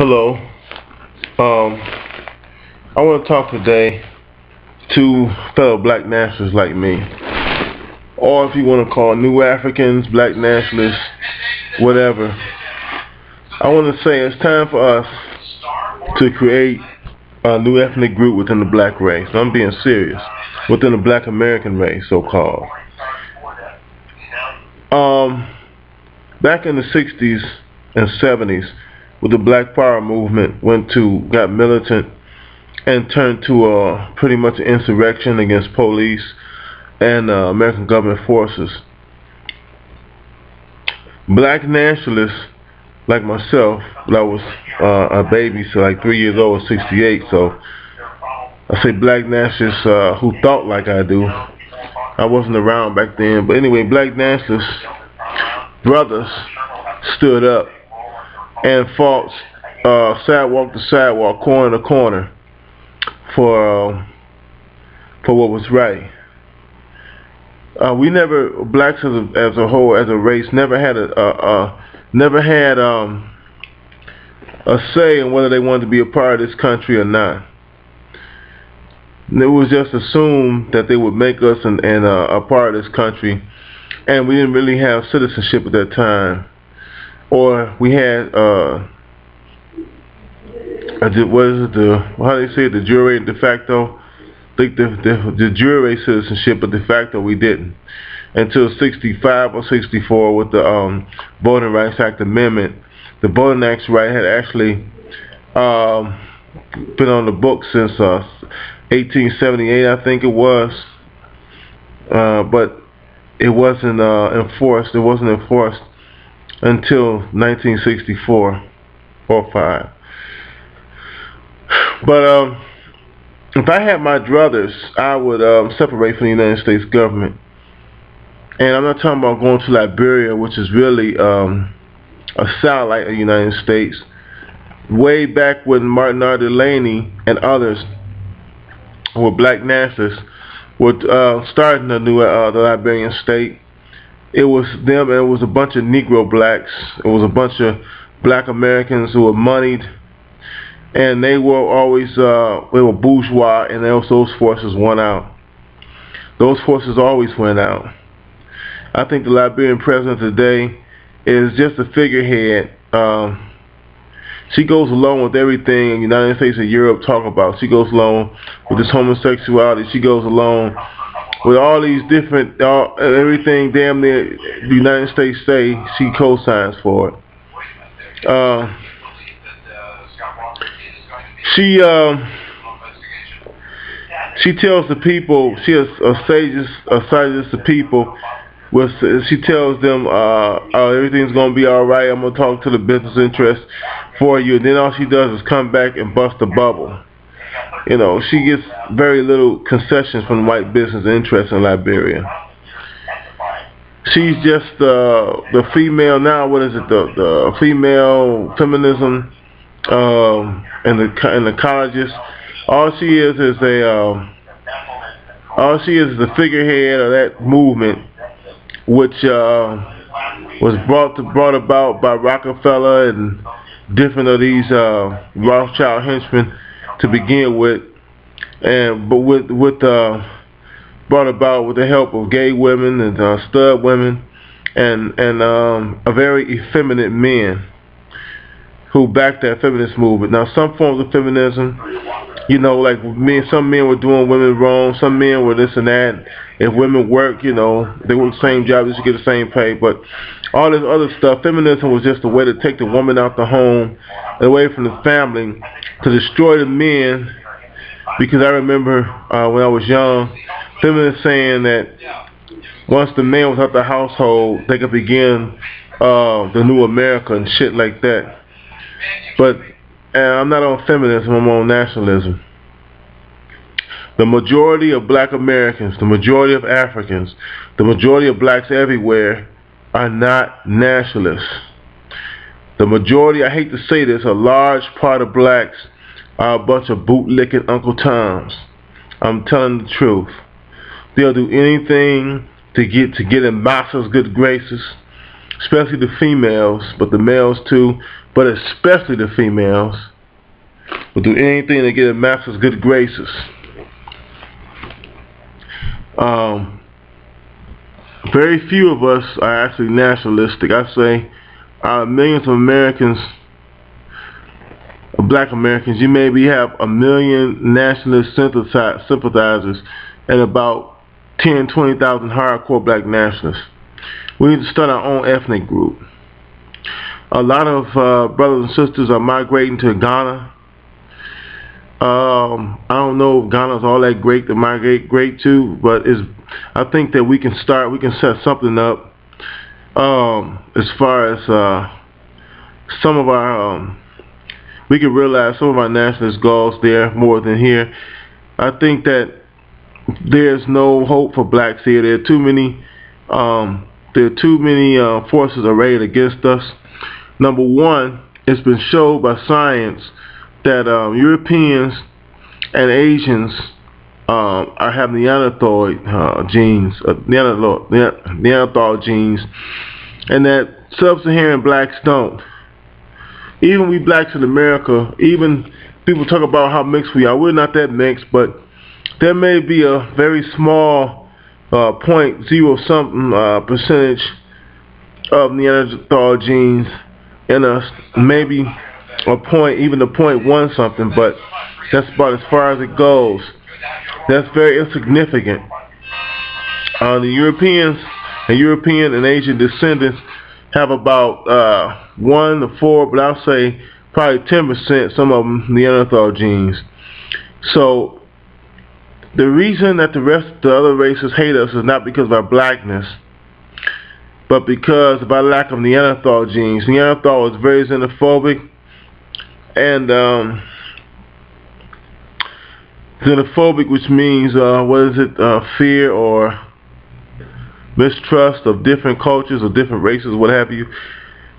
Hello. Um, I want to talk today to fellow black nationalists like me, or if you want to call new Africans, black nationalists, whatever. I want to say it's time for us to create a new ethnic group within the black race. I'm being serious. Within the black American race, so-called. Um, Back in the 60s and 70s, with the Black Power movement got militant and turned to pretty much an insurrection against police and American government forces. Black nationalists like myself, when I was a baby, so like 3 years old, 68, so I say black nationalists who thought like I do. I wasn't around back then, but anyway, black nationalists, brothers, stood up and fought sidewalk to sidewalk, corner to corner, for what was right. We never, blacks as a whole, as a race, never had a say in whether they wanted to be a part of this country or not. It was just assumed that they would make us a part of this country, and we didn't really have citizenship at that time, or we had what is it, how do they say it, de jure and de facto? I think the jure citizenship, but de facto we didn't until 65 or 64 with the Voting Rights Act Amendment. The Voting Rights Right had actually been on the books since 1878, I think it was, but it wasn't enforced. It wasn't enforced until 1964 or 5. But if I had my druthers, I would separate from the United States government. And I'm not talking about going to Liberia, which is really a satellite of the United States. Way back when Martin R. Delaney and others who were black nationalists were starting the Liberian state, it was them, and it was a bunch of Negro blacks. It was a bunch of black Americans who were moneyed, and they were always they were bourgeois, and those forces won out. Those forces always went out. I think the Liberian president today is just a figurehead. She goes along with everything the United States and Europe talk about. She goes along with this homosexuality. She goes along with all these different, everything damn near the United States say, she co-signs for it. She tells the people, she assages the people. She tells them everything's gonna be all right. I'm gonna talk to the business interests for you. And then all she does is come back and bust the bubble. You know, she gets very little concessions from white business interests in Liberia. She's just the female now. What is it? The female feminism in the colleges. All she is the figurehead of that movement, which was brought about by Rockefeller and different of these Rothschild henchmen to begin with, brought about with the help of gay women and stud women and a very effeminate men who backed that feminist movement. Now, some forms of feminism, you know, like some men were doing women wrong, some men were this and that. If women work, you know, they work the same job, they should get the same pay. But all this other stuff, feminism was just a way to take the woman out the home, away from the family, to destroy the men. Because I remember when I was young, feminists saying that once the man was out the household, they could begin the new America and shit like that. But I'm not on feminism, I'm on nationalism. The majority of black Americans, the majority of Africans, the majority of blacks everywhere are not nationalists. The majority, I hate to say this, a large part of blacks are a bunch of bootlicking Uncle Toms. I'm telling the truth. They'll do anything to get in Masa's good graces, especially the females, but the males too. but especially the females, will do anything to get a master's good graces. Um, Very few of us are actually nationalistic. I say millions of Americans, black Americans, you maybe have a million nationalist sympathizers and about 10, 20,000 hardcore black nationalists. We need to start our own ethnic group. A lot of brothers and sisters are migrating to Ghana. I don't know if Ghana's all that great to migrate great to, but I think that we can set something up as far as some of our, we can realize some of our nationalist goals there more than here. I think that there's no hope for blacks here. There are too many forces arrayed against us. Number one, it's been shown by science that Europeans and Asians are have Neanderthal genes, Neanderthal genes, and that sub-Saharan blacks don't. Even we blacks in America, even people talk about how mixed we are. We're not that mixed, but there may be a very small point zero something percentage of Neanderthal genes in us, maybe a point, even a point one something, but that's about as far as it goes. That's very insignificant. The European and Asian descendants have about 1 to 4, but I'll say probably 10%, some of them Neanderthal genes. So the reason that the other races hate us is not because of our blackness, but because of our lack of Neanderthal genes. Neanderthal was very xenophobic, and xenophobic, which means fear or mistrust of different cultures or different races, what have you.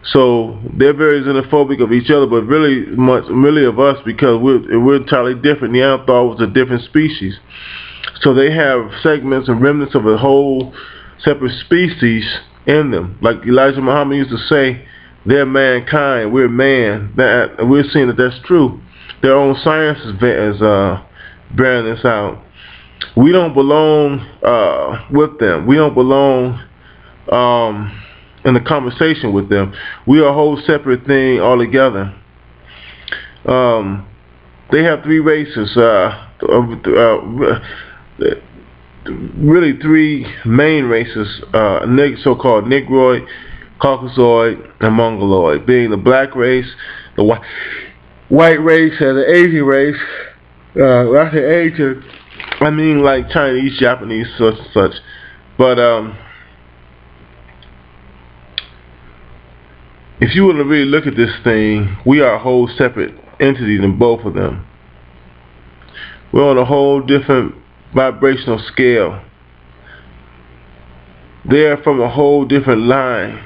So they're very xenophobic of each other, but really of us, because we're entirely different. Neanderthal was a different species, so they have segments and remnants of a whole separate species in them. Like Elijah Muhammad used to say, they're mankind, we're man. We're seeing that that's true. Their own science is bearing this out. We don't belong with them. We don't belong in the conversation with them. We are a whole separate thing altogether. They have three races, really three main races, so-called Negroid, Caucasoid, and Mongoloid, being the black race, the white race, and the Asian race. When I say Asian, I mean like Chinese, Japanese, such. But if you were to really look at this thing, we are a whole separate entity than both of them. We're on a whole different vibrational scale. They're from a whole different line.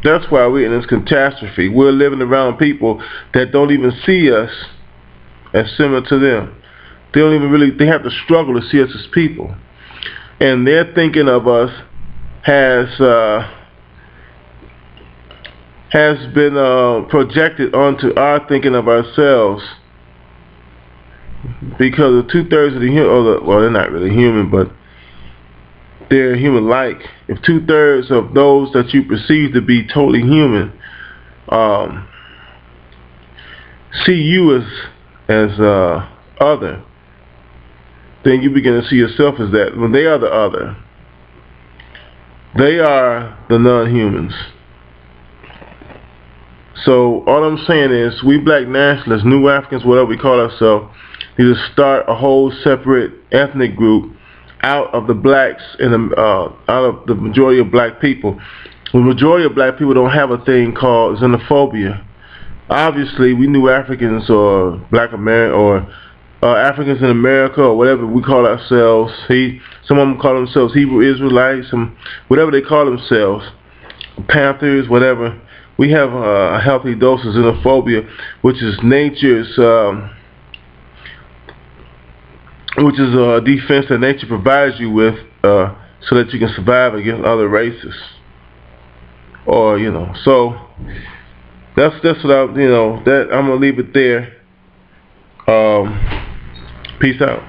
That's why we're in this catastrophe. We're living around people that don't even see us as similar to them. They don't even really, they have to struggle to see us as people. And their thinking of us has been projected onto our thinking of ourselves, because of 2/3 of the human, well, they're not really human, but they're human-like. If 2/3 of those that you perceive to be totally human see you as other, then you begin to see yourself as that. When they are the other, they are the non-humans. So all I'm saying is, we black nationalists, New Africans, whatever we call ourselves, need to start a whole separate ethnic group out of the blacks and out of the majority of black people. The majority of black people don't have a thing called xenophobia. Obviously, we New Africans or Black America or Africans in America or whatever we call ourselves. Some of them call themselves Hebrew Israelites, whatever they call themselves, Panthers, whatever. We have a healthy dose of xenophobia, which is nature's, which is a defense that nature provides you with, so that you can survive against other races. or So that's what that I'm gonna leave it there. Peace out.